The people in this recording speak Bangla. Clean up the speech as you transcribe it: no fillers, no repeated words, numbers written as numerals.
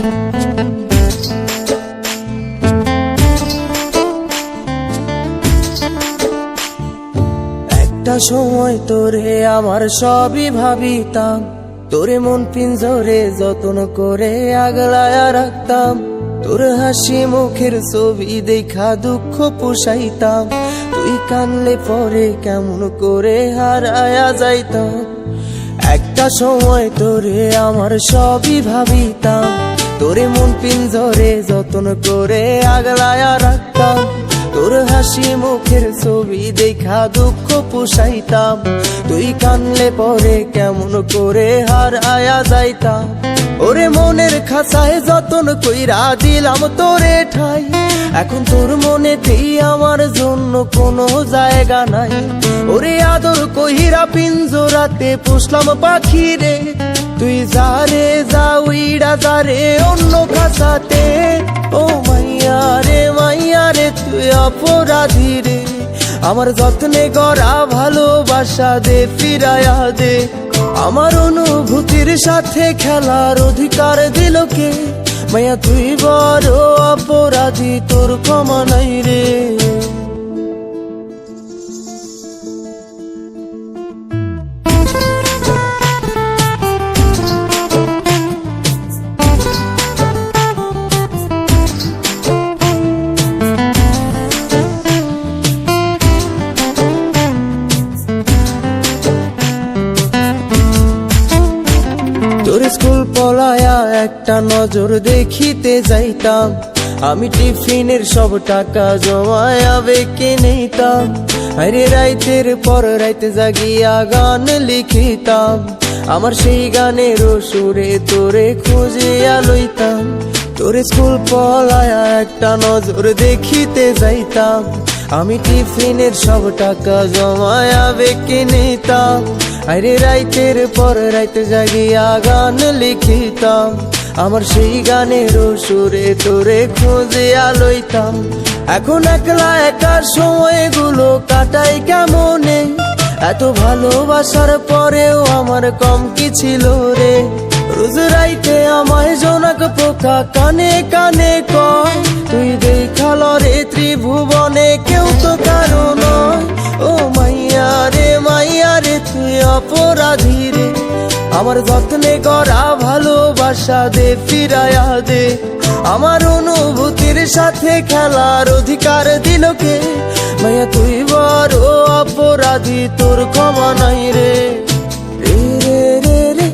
একটা সময় তোরে আমার সবই ভাবিতাম, তোরে মন পিঞ্জরে যত্ন করে আগলায়া রাখতাম। তোর হাসি মুখের ছবি দেখা দুঃখ পুষাইতাম, তুই কানলে পরে কেমন করে হারায়া যাইতাম। একটা সময় তোরে আমার সবই ভাবিতাম, তোরে মন পিঞ্জরে যত্ন করে আগলায়া রাখতাম। তোর হাসি মুখের ছবি দেখা দুঃখ পুষাইতাম, তুই কানলে পরে কেমন করে হারায়া যাইতাম। ওরে মনের খাঁচায় যতন কইরা দিলাম তোরে ঠাই, এখন তোর মনেতেই আমার জন্য কোনো জায়গা নাই। ওরে আদর কইরা পিঞ্জরাতে পুষলাম পাখি রে, তুই যারে যা উইড়া যারে অন্য খাঁচাতে। ও মাইয়া রে তুই অপরাধী রে, আমার যত্নে গড়া ভালোবাসা দে ফিরায়া দে। আমার অনুভূতির সাথে খেলার অধিকার দিল কে? মাইয়া তুই বড় অপরাধী, তোর ক্ষমা নাই রে। তোর স্কুল পলায়া একটা নজর দেখিতে যাইতাম, আমি টিফিনের সব টাকা জমায়া বেঁকে নিতাম। আরে রাইতের পর রাইতে জাগিয়া গান লিখিতাম, আমার সেই গানের সুরে তোরে খুঁজিয়া লইতাম। তোর স্কুল পলায়া একটা নজর দেখিতে যাইতাম, আমি টিফিনের সব টাকা জমায়া বেঁকে নিতাম। আরে রাইতের পর রাইতে জাগিয়া গান লিখিতাম, আমার সেই গানের সুরে তোরে খুঁজিয়া লইতাম। এখন একলা একার সময়গুলো কাটাই কেমনে, এত ভালোবাসার পরেও আমার কম কি ছিল রে। রোজ রাইতে আমায় জোনাক পোকা কানে কানে কয়, তুই দেখাল রে ত্রিভুবনে কেউ তো কারো নয়। ও মাইয়া রে তুই অপরাধী রে, আমার যত্নে গড়া ভালোবাসা দে ফিরায়া দে। আমার অনুভূতির সাথে খেলার অধিকার দিল কে? মাইয়া তুই বড় অপরাধী, তোর ক্ষমা নাই রে। রে রে রে রে